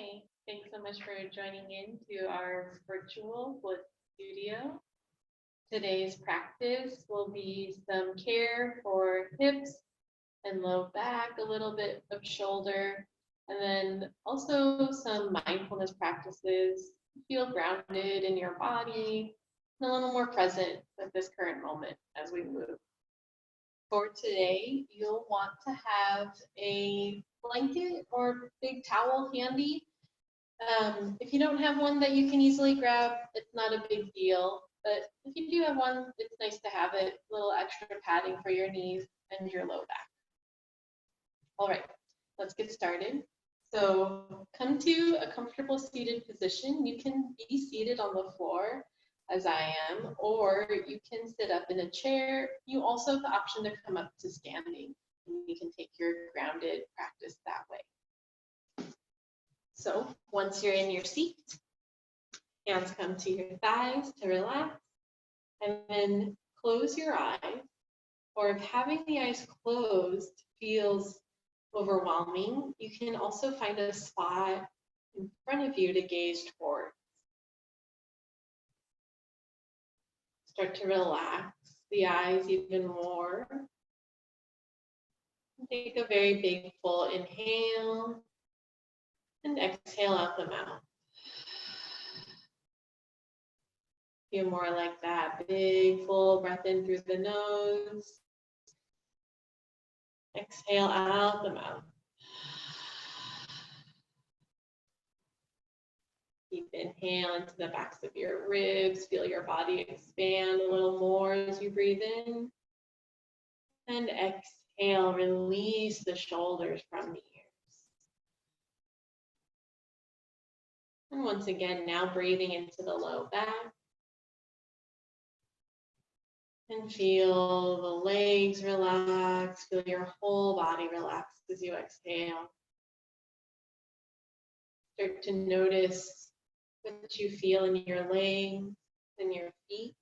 Hi, thanks so much for joining in to our virtual Bliss studio. Today's practice will be some care for hips and low back, a little bit of shoulder, and then also some mindfulness practices. Feel grounded in your body and a little more present with this current moment as we move. For today, you'll want to have a blanket or big towel handy. If you don't have one that you can easily grab, it's not a big deal. But if you do have one, it's nice to have it, a little extra padding for your knees and your low back. All right, let's get started. So come to a comfortable seated position. You can be seated on the floor as I am, or you can sit up in a chair. You also have the option to come up to standing. You can take your grounded practice that way. So once you're in your seat, hands come to your thighs to relax, and then close your eyes. Or if having the eyes closed feels overwhelming, you can also find a spot in front of you to gaze towards. Start to relax the eyes even more. Take a very big full inhale and exhale out the mouth. Feel more like that big full breath in through the nose. Exhale out the mouth. Keep inhale into the backs of your ribs. Feel your body expand a little more as you breathe in. And exhale, release the shoulders from the ears. And once again, now breathing into the low back. And feel the legs relax. Feel your whole body relax as you exhale. Start to notice what you feel in your legs and your feet.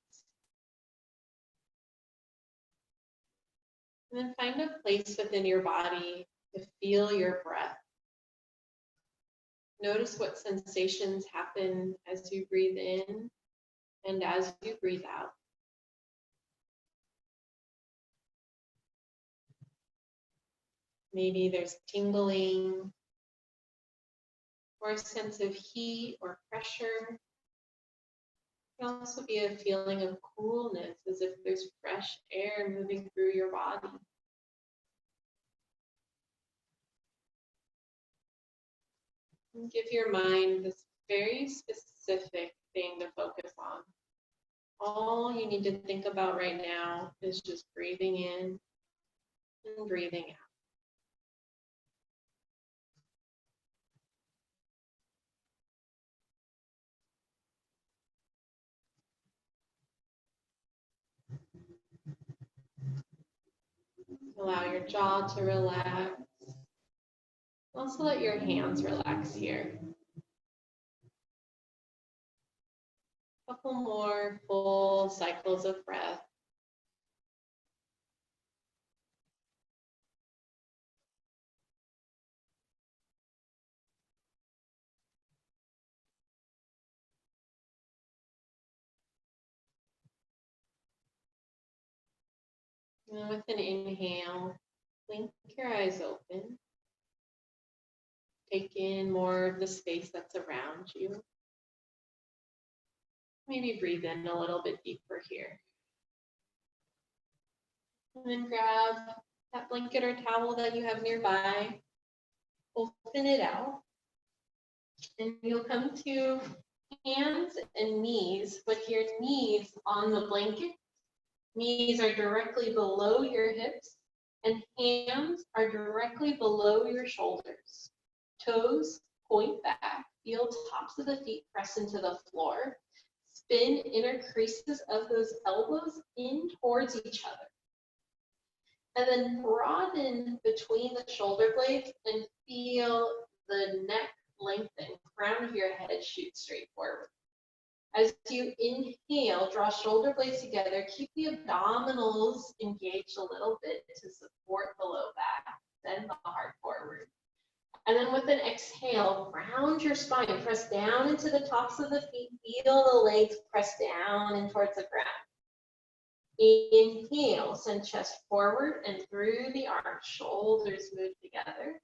And then find a place within your body to feel your breath. Notice what sensations happen as you breathe in and as you breathe out. Maybe there's tingling or a sense of heat or pressure. It can also be a feeling of coolness, as if there's fresh air moving through your body. And give your mind this very specific thing to focus on. All you need to think about right now is just breathing in and breathing out. Allow your jaw to relax. Also let your hands relax here. A couple more full cycles of breath. And with an inhale, blink your eyes open. Take in more of the space that's around you. Maybe breathe in a little bit deeper here. And then grab that blanket or towel that you have nearby. Open it out. And you'll come to hands and knees with your knees on the blanket. Knees are directly below your hips, and hands are directly below your shoulders. Toes point back, feel tops of the feet press into the floor. Spin inner creases of those elbows in towards each other. And then broaden between the shoulder blades and feel the neck lengthen, crown of your head shoot straight forward. As you inhale, draw shoulder blades together, keep the abdominals engaged a little bit to support the low back, send the heart forward. And then with an exhale, round your spine, press down into the tops of the feet, feel the legs press down and towards the ground. Inhale, send chest forward and through the arms, shoulders move together.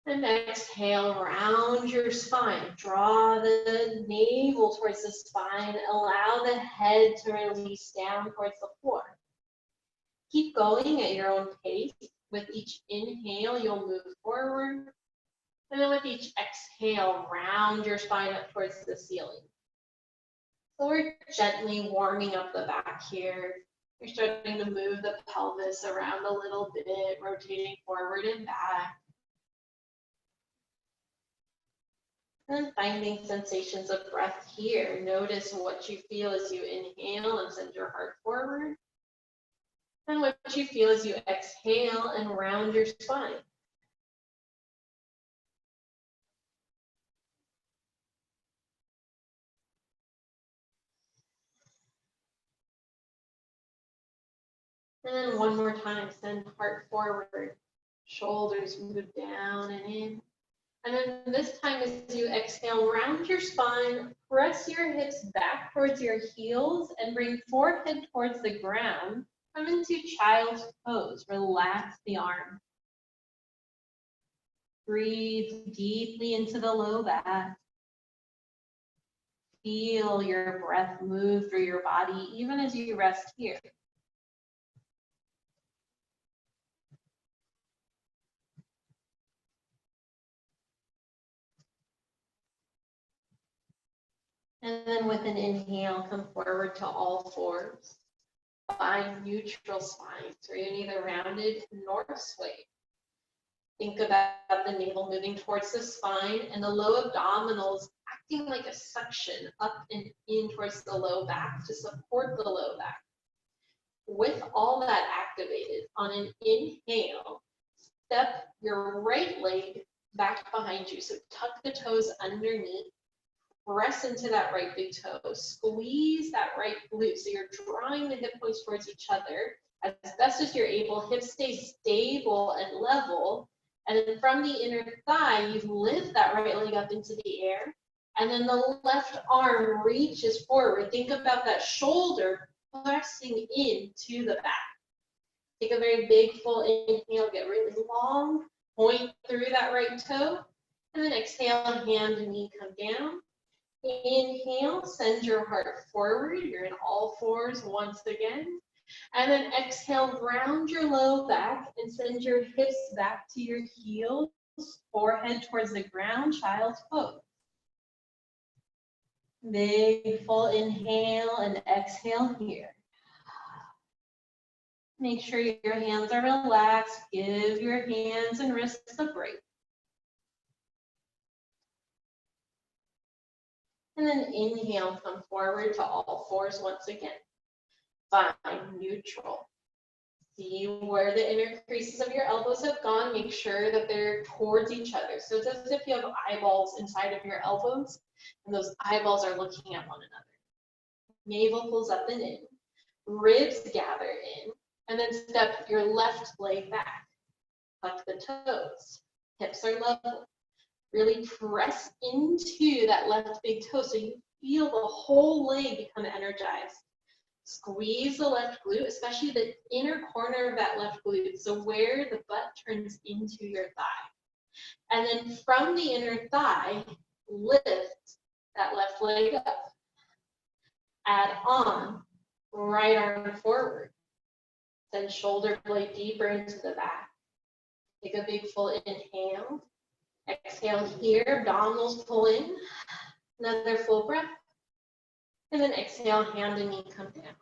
And exhale, round your spine, draw the navel towards the spine, allow the head to release down towards the floor. Keep going at your own pace. With each inhale, you'll move forward. And then with each exhale, round your spine up towards the ceiling. So we're gently warming up the back here. You're starting to move the pelvis around a little bit, rotating forward and back. And finding sensations of breath here. Notice what you feel as you inhale and send your heart forward. And what you feel as you exhale and round your spine. And then one more time, send heart forward. Shoulders move down and in. And then this time as you exhale, round your spine, press your hips back towards your heels and bring forehead towards the ground. Come into child's pose, relax the arm. Breathe deeply into the low back. Feel your breath move through your body even as you rest here. And then with an inhale, come forward to all fours. Find neutral spine, so you're neither rounded nor swayed. Think about the navel moving towards the spine and the low abdominals acting like a suction up and in towards the low back to support the low back. With all that activated, on an inhale, step your right leg back behind you. So tuck the toes underneath. Press into that right big toe, squeeze that right glute. So you're drawing the hip points towards each other as best as you're able. Hips stay stable and level. And then from the inner thigh, you lift that right leg up into the air. And then the left arm reaches forward. Think about that shoulder pressing into the back. Take a very big full inhale, get really long, point through that right toe. And then exhale, hand and knee come down. Inhale, send your heart forward. You're in all fours once again. And then exhale, round your low back and send your hips back to your heels, forehead towards the ground, child's pose. Big full inhale and exhale here. Make sure your hands are relaxed. Give your hands and wrists a break. And then inhale, come forward to all fours once again. Find neutral. See where the inner creases of your elbows have gone. Make sure that they're towards each other. So it's as if you have eyeballs inside of your elbows, and those eyeballs are looking at one another. Navel pulls up and in. Ribs gather in. And then step your left leg back. Tuck the toes. Hips are level. Really press into that left big toe so you feel the whole leg become energized. Squeeze the left glute, especially the inner corner of that left glute, so where the butt turns into your thigh. And then from the inner thigh, lift that left leg up. Add on, right arm forward. Send shoulder blade deeper into the back. Take a big full inhale. Exhale here, abdominals pull in. Another full breath. And then exhale, hand and knee come down.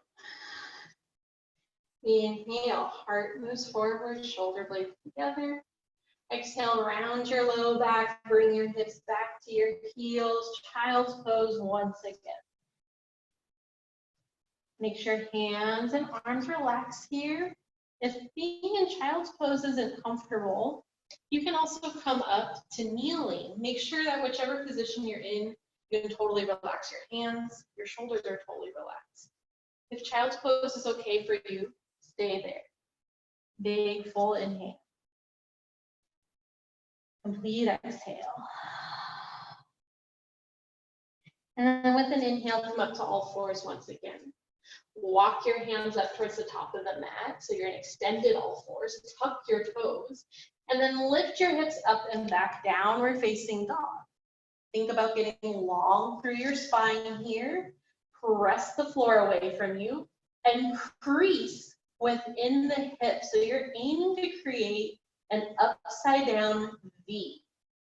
Inhale, heart moves forward, shoulder blades together. Exhale, round your low back, bring your hips back to your heels. Child's pose once again. Make sure hands and arms relax here. If being in child's pose isn't comfortable, you can also come up to kneeling. Make sure that whichever position you're in, you can totally relax your hands. Your shoulders are totally relaxed. If child's pose is okay for you, stay there. Big full inhale. Complete exhale. And then with an inhale, come up to all fours once again. Walk your hands up towards the top of the mat. So you're in extended all fours. Tuck your toes. And then lift your hips up and back, downward facing dog. Think about getting long through your spine here. Press the floor away from you and crease within the hips. So you're aiming to create an upside down V.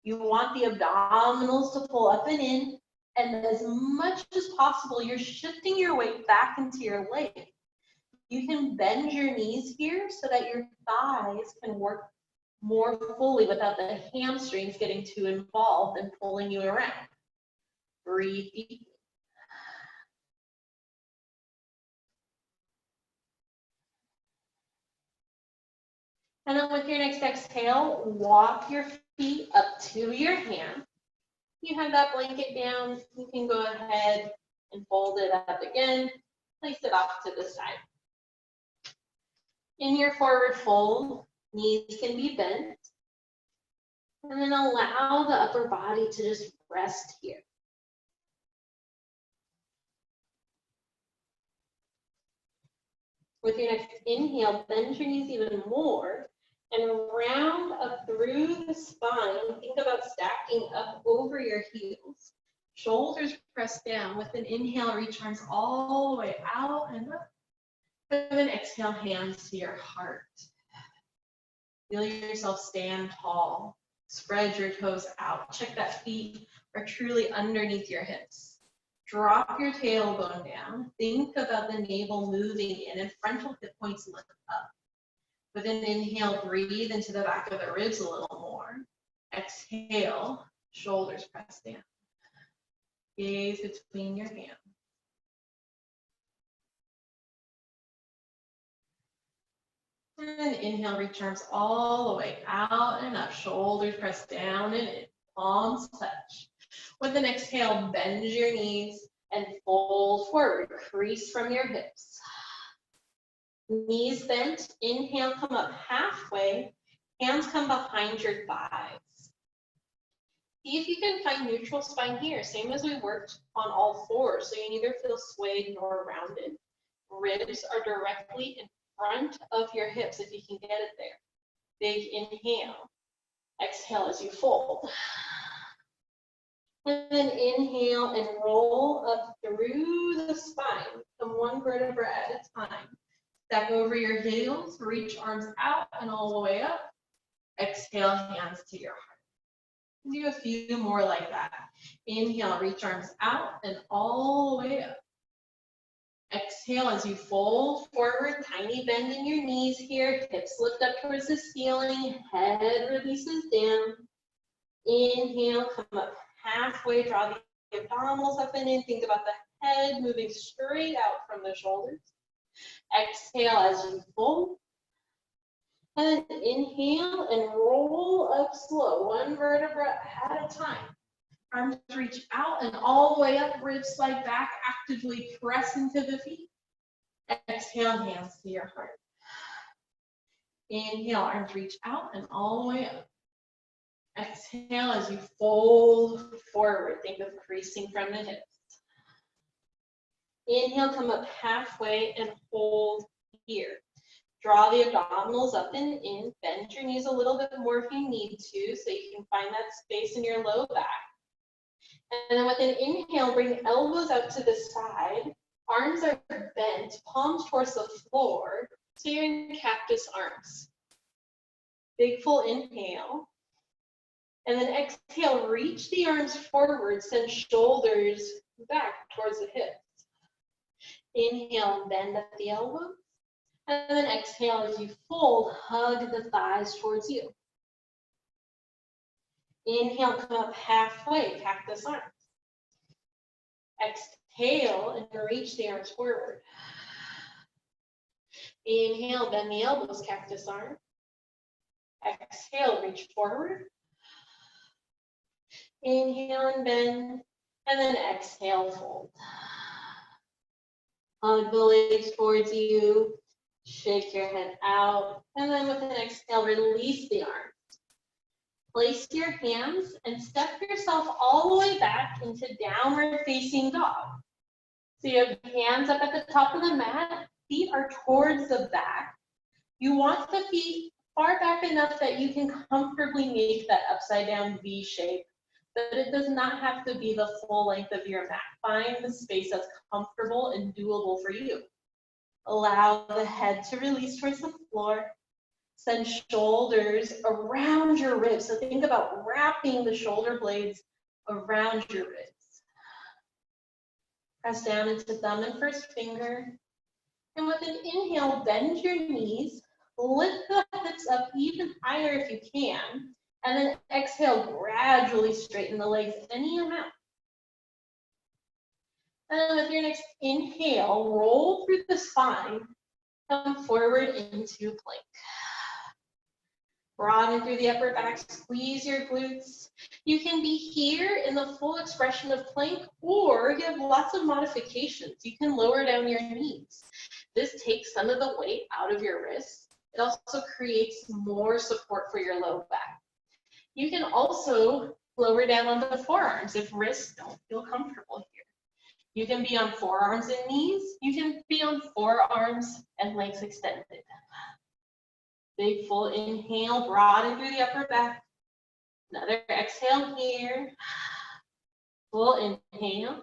You want the abdominals to pull up and in, and as much as possible, you're shifting your weight back into your leg. You can bend your knees here so that your thighs can work more fully without the hamstrings getting too involved and pulling you around. Breathe deeply. And then with your next exhale, walk your feet up to your hand. You have that blanket down, you can go ahead and fold it up again, place it off to the side. In your forward fold, knees can be bent. And then allow the upper body to just rest here. With your next inhale, bend your knees even more and round up through the spine. Think about stacking up over your heels. Shoulders press down. With an inhale, reach arms all the way out and up. And then exhale, hands to your heart. Feel yourself stand tall. Spread your toes out. Check that feet are truly underneath your hips. Drop your tailbone down. Think about the navel moving in and frontal hip points lift up. With an inhale, breathe into the back of the ribs a little more. Exhale, shoulders press down. Gaze between your hands. And inhale, reach arms all the way out and up. Shoulders press down and in. Palms touch. With an exhale, bend your knees and fold forward. Crease from your hips. Knees bent. Inhale, come up halfway. Hands come behind your thighs. See if you can find neutral spine here. Same as we worked on all fours. So you neither feel swayed nor rounded. Ribs are directly in front of your hips if you can get it there. Big inhale. Exhale as you fold. And then inhale and roll up through the spine. Come one vertebra at a time. Stack over your heels, reach arms out and all the way up. Exhale, hands to your heart. Do a few more like that. Inhale, reach arms out and all the way up. Exhale as you fold forward, tiny bend in your knees here. Hips lift up towards the ceiling, head releases down. Inhale, come up halfway, draw the abdominals up and in. Think about the head moving straight out from the shoulders. Exhale as you fold. And inhale and roll up slow, one vertebra at a time. Arms reach out and all the way up, ribs slide back, actively press into the feet. Exhale, hands to your heart. Inhale, arms reach out and all the way up. Exhale as you fold forward. Think of creasing from the hips. Inhale, come up halfway and hold here. Draw the abdominals up and in. Bend your knees a little bit more if you need to, so you can find that space in your low back. And then with an inhale, bring elbows out to the side. Arms are bent, palms towards the floor. So you're in cactus arms. Big full inhale. And then exhale, reach the arms forward, send shoulders back towards the hips. Inhale, bend at the elbows. And then exhale as you fold, hug the thighs towards you. Inhale, come up halfway, cactus arms. Exhale and reach the arms forward. Inhale, bend the elbows, cactus arm. Exhale, reach forward. Inhale and bend, and then exhale, fold. Hug the legs towards you. Shake your head out, and then with an exhale, release the arms. Place your hands and step yourself all the way back into downward facing dog. So you have hands up at the top of the mat, feet are towards the back. You want the feet far back enough that you can comfortably make that upside down V shape, but it does not have to be the full length of your mat. Find the space that's comfortable and doable for you. Allow the head to release towards the floor. Send shoulders around your ribs. So think about wrapping the shoulder blades around your ribs. Press down into thumb and first finger. And with an inhale, bend your knees. Lift the hips up even higher if you can. And then exhale, gradually straighten the legs any amount. And then with your next inhale, roll through the spine. Come forward into plank. Broaden through the upper back, squeeze your glutes. You can be here in the full expression of plank, or you have lots of modifications. You can lower down your knees. This takes some of the weight out of your wrists. It also creates more support for your low back. You can also lower down on the forearms if wrists don't feel comfortable here. You can be on forearms and knees. You can be on forearms and legs extended. Big full inhale, broaden through the upper back. Another exhale here. Full inhale.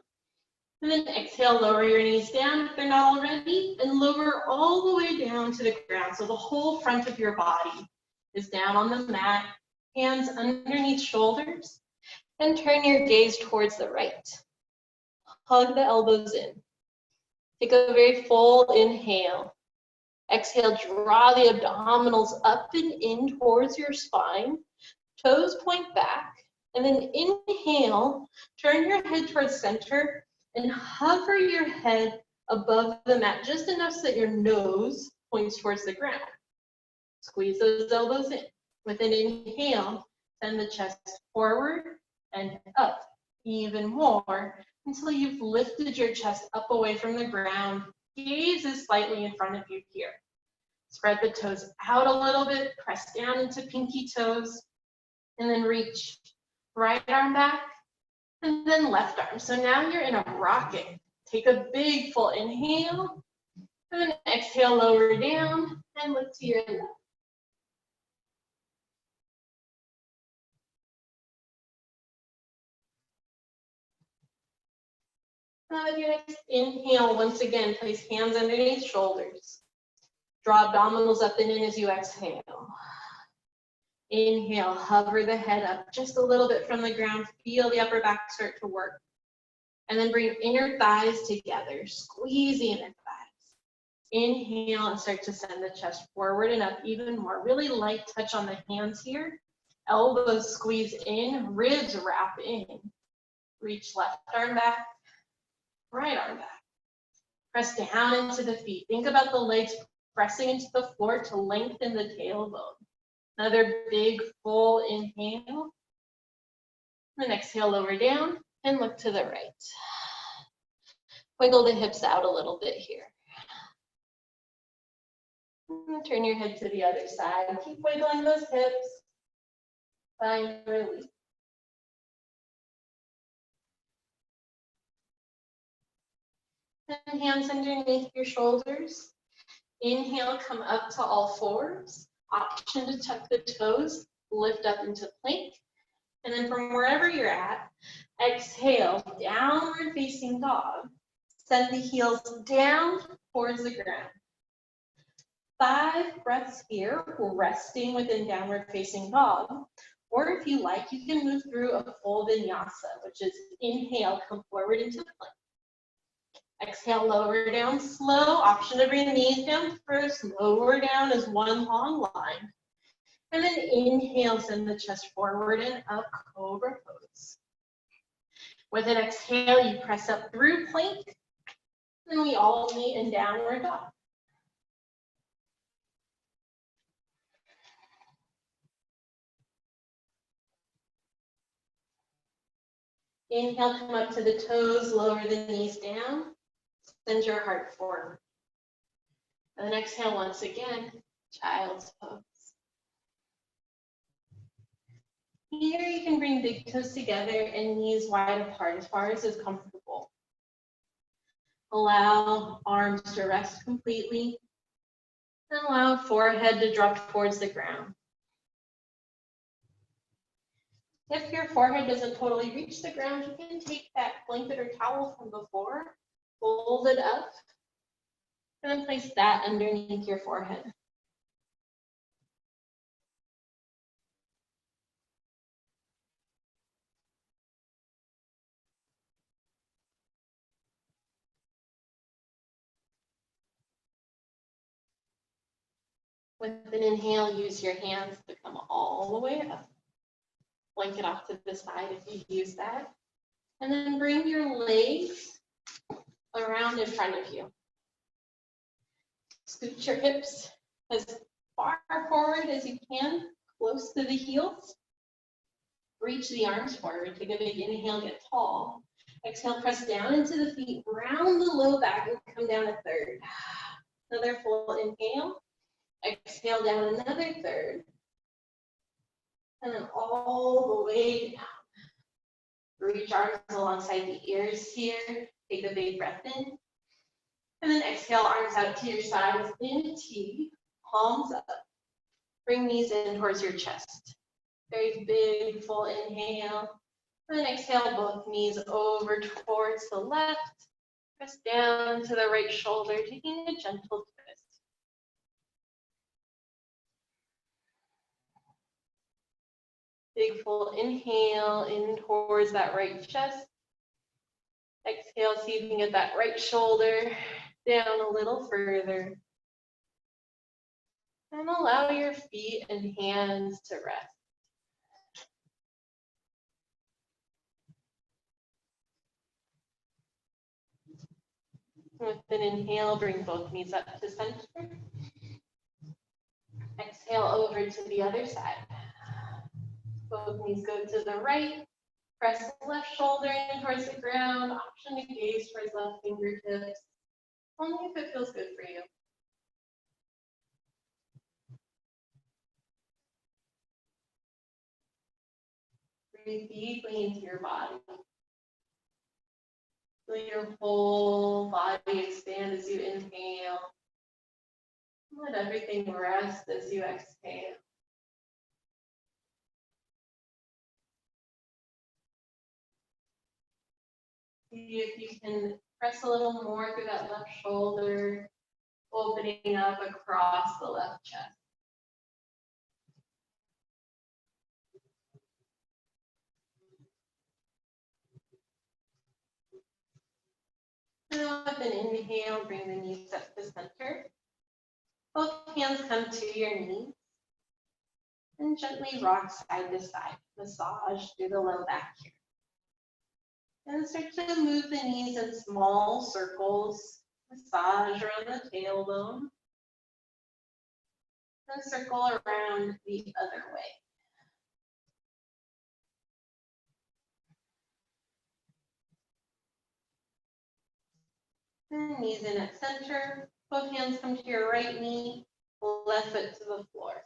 And then exhale, lower your knees down if they're not already, and lower all the way down to the ground. So the whole front of your body is down on the mat, hands underneath shoulders, and turn your gaze towards the right. Hug the elbows in. Take a very full inhale. Exhale, draw the abdominals up and in towards your spine. Toes point back. And then inhale, turn your head towards center and hover your head above the mat just enough so that your nose points towards the ground. Squeeze those elbows in. With an inhale, send the chest forward and up even more until you've lifted your chest up away from the ground. Gaze is slightly in front of you here. Spread the toes out a little bit, press down into pinky toes, and then reach right arm back, and then left arm. So now you're in a rocket. Take a big full inhale, and then exhale, lower down, and look to your left. Now with your next inhale, once again, place hands underneath shoulders. Draw abdominals up and in as you exhale. Inhale, hover the head up just a little bit from the ground. Feel the upper back start to work. And then bring inner thighs together. Squeeze the inner thighs. Inhale and start to send the chest forward and up even more. Really light touch on the hands here. Elbows squeeze in, ribs wrap in. Reach left arm back, right arm back. Press down into the feet. Think about the legs pressing into the floor to lengthen the tailbone. Another big full inhale. And exhale, lower down and look to the right. Wiggle the hips out a little bit here. And turn your head to the other side. Keep wiggling those hips. Find release. And hands underneath your shoulders. Inhale, come up to all fours. Option to tuck the toes, lift up into plank. And then from wherever you're at, exhale, downward facing dog. Send the heels down towards the ground. 5 breaths here, resting within downward facing dog. Or if you like, you can move through a full vinyasa, which is inhale, come forward into plank. Exhale, lower down slow. Option to bring the knees down first. Lower down as one long line. And then inhale, send the chest forward and up, cobra pose. With an exhale, you press up through plank. And we all meet in downward dog. Inhale, come up to the toes, lower the knees down. Send your heart forward. And then exhale once again, child's pose. here you can bring big toes together and knees wide apart as far as is comfortable. Allow arms to rest completely and allow forehead to drop towards the ground. If your forehead doesn't totally reach the ground, you can take that blanket or towel from before, fold it up, and then place that underneath your forehead. With an inhale, use your hands to come all the way up. Blanket off to the side if you use that. And then bring your legs around in front of you. Scoot your hips as far forward as you can, close to the heels. Reach the arms forward. Take a big inhale, get tall. Exhale, press down into the feet, round the low back, and come down a third. Another full inhale. Exhale down another third. And then all the way down. Reach arms alongside the ears here. Take a big breath in. And then exhale, arms out to your sides in T, palms up. Bring knees in towards your chest. Very big, full inhale. And then exhale, both knees over towards the left. Press down to the right shoulder, taking a gentle twist. Big full inhale in towards that right chest. Exhale, see if you can get that right shoulder down a little further. And allow your feet and hands to rest. With an inhale, bring both knees up to center. Exhale over to the other side. Both knees go to the right. Press the left shoulder in towards the ground. Option to gaze towards left fingertips. Only if it feels good for you. Breathe deeply into your body. Feel your whole body expand as you inhale. Let everything rest as you exhale. See if you can press a little more through that left shoulder, opening up across the left chest. Now with an inhale, bring the knees up to center. Both hands come to your knees. And gently rock side to side. Massage through the low back here. And start to move the knees in small circles. Massage around the tailbone. And circle around the other way. And knees in at center. Both hands come to your right knee, left foot to the floor.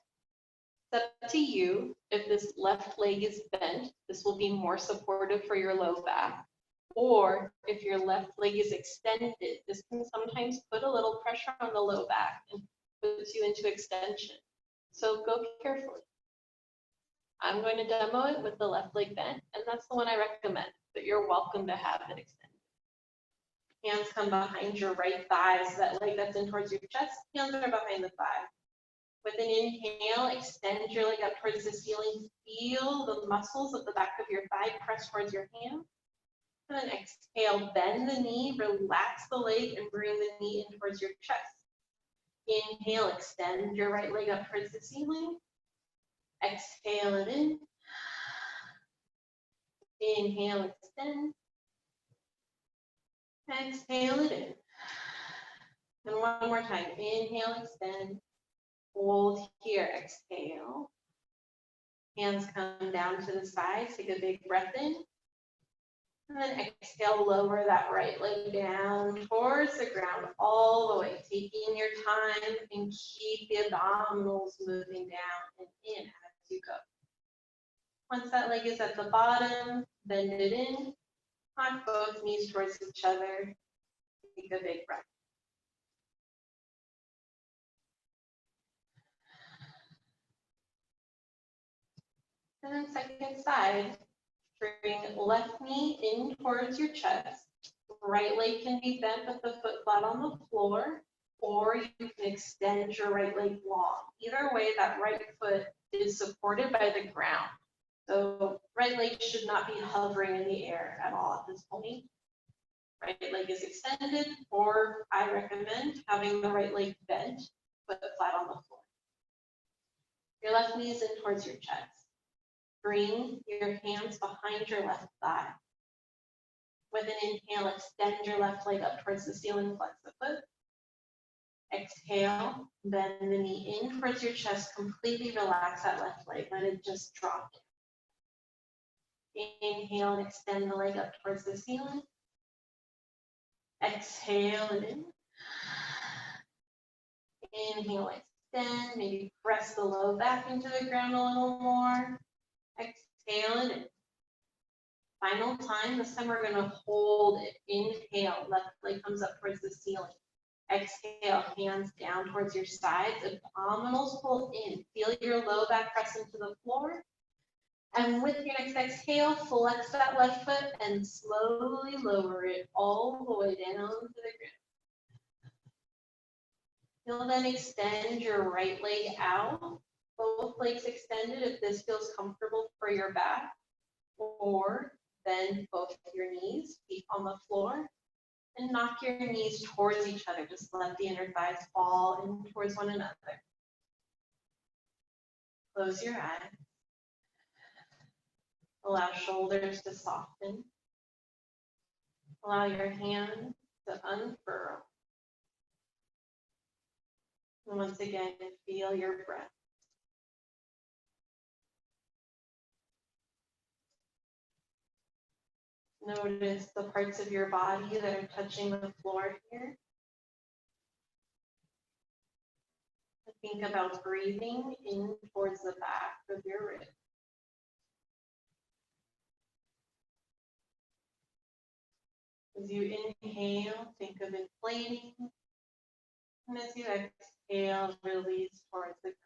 It's up to you. If this left leg is bent, this will be more supportive for your low back. Or if your left leg is extended, this can sometimes put a little pressure on the low back and puts you into extension. So go carefully. I'm going to demo it with the left leg bent, and that's the one I recommend, but you're welcome to have it extended. Hands come behind your right thigh, so that leg that's in towards your chest, hands are behind the thigh. With an inhale, extend your leg up towards the ceiling. Feel the muscles of the back of your thigh press towards your hand. And then exhale, bend the knee, relax the leg, and bring the knee in towards your chest. Inhale, extend your right leg up towards the ceiling. Exhale it in. Inhale, extend. Exhale it in. And one more time. Inhale, extend. Hold here, exhale. Hands come down to the sides. Take a big breath in. And then exhale, lower that right leg down towards the ground all the way. Taking your time and keep the abdominals moving down and in as you go. Once that leg is at the bottom, bend it in, knock both knees towards each other, take a big breath. And then second side, bring left knee in towards your chest. Right leg can be bent with the foot flat on the floor, or you can extend your right leg long. Either way, that right foot is supported by the ground. So right leg should not be hovering in the air at all at this point. Right leg is extended, or I recommend having the right leg bent, foot flat on the floor. Your left knee is in towards your chest. Bring your hands behind your left thigh. With an inhale, extend your left leg up towards the ceiling, flex the foot. Exhale, bend the knee in towards your chest, completely relax that left leg, let it just drop. Inhale and extend the leg up towards the ceiling. Exhale it in. Inhale, extend, maybe press the low back into the ground a little more. Exhale it in. Final time, this time we're going to hold it. Inhale, left leg comes up towards the ceiling. Exhale, hands down towards your sides, abdominals pull in. Feel your low back press into the floor. And with your next exhale, flex that left foot and slowly lower it all the way down to the ground. You'll then extend your right leg out. Both legs extended if this feels comfortable for your back. Or bend both your knees, feet on the floor, and knock your knees towards each other. Just let the inner thighs fall in towards one another. Close your eyes. Allow shoulders to soften. Allow your hands to unfurl. And once again, feel your breath. Notice the parts of your body that are touching the floor here. Think about breathing in towards the back of your ribs. As you inhale, think of inflating. And as you exhale, release towards the ground.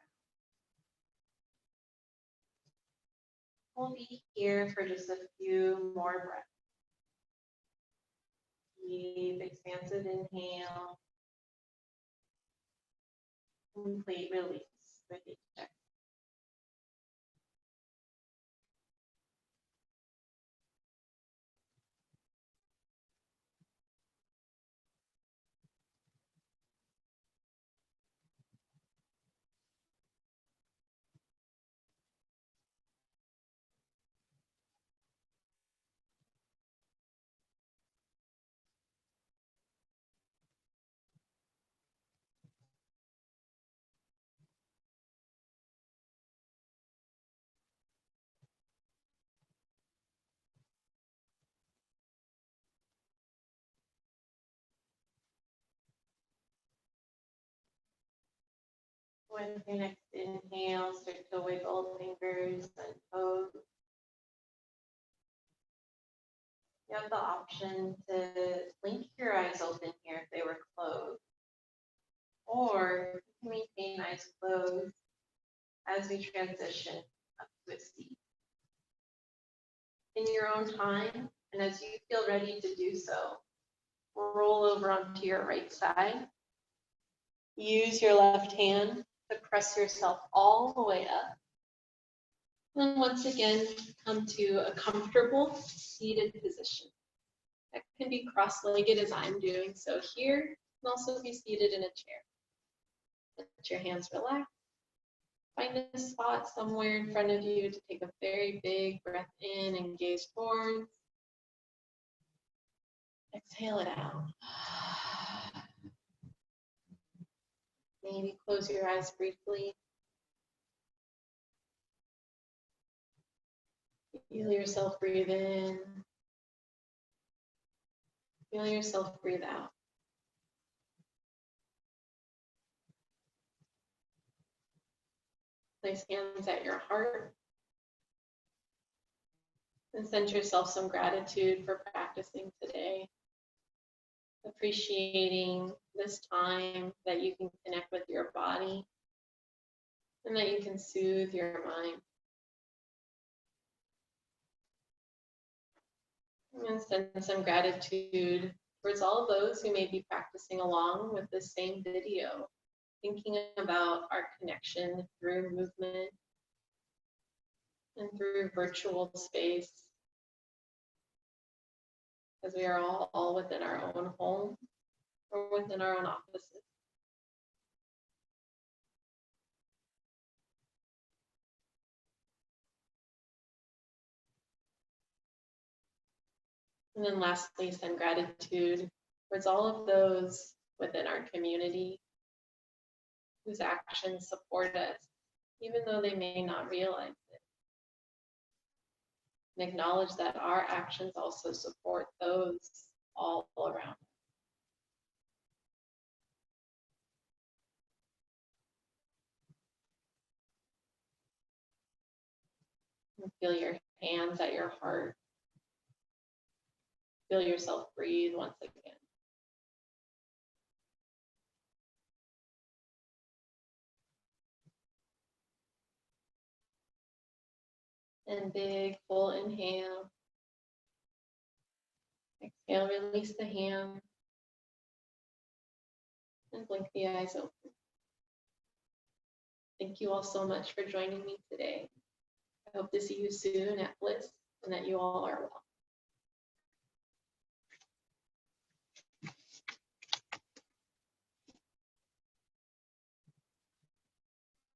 We'll be here for just a few more breaths. Deep, expansive inhale. Complete release with each exhale. With your next inhale, start to wiggle fingers and toes. You have the option to blink your eyes open here if they were closed, or you can maintain eyes closed as we transition up to a seat. In your own time, and as you feel ready to do so, roll over onto your right side. Use your left hand to press yourself all the way up. And once again, come to a comfortable seated position. That can be cross-legged as I'm doing so here. You can also be seated in a chair. Let your hands relax. Find a spot somewhere in front of you to take a very big breath in and gaze forward. Exhale it out. Maybe close your eyes briefly. Feel yourself breathe in. Feel yourself breathe out. Place hands at your heart. And send yourself some gratitude for practicing today. Appreciating this time that you can connect with your body and that you can soothe your mind. And send some gratitude towards all those who may be practicing along with the same video, thinking about our connection through movement and through virtual space, as we are all within our own home or within our own offices. And then lastly, send gratitude towards all of those within our community whose actions support us, even though they may not realize it. And acknowledge that our actions also support those all around. And feel your hands at your heart. Feel yourself breathe once again. And big, full inhale. Exhale, release the hand. And blink the eyes open. Thank you all so much for joining me today. I hope to see you soon at Bliss and that you all are well.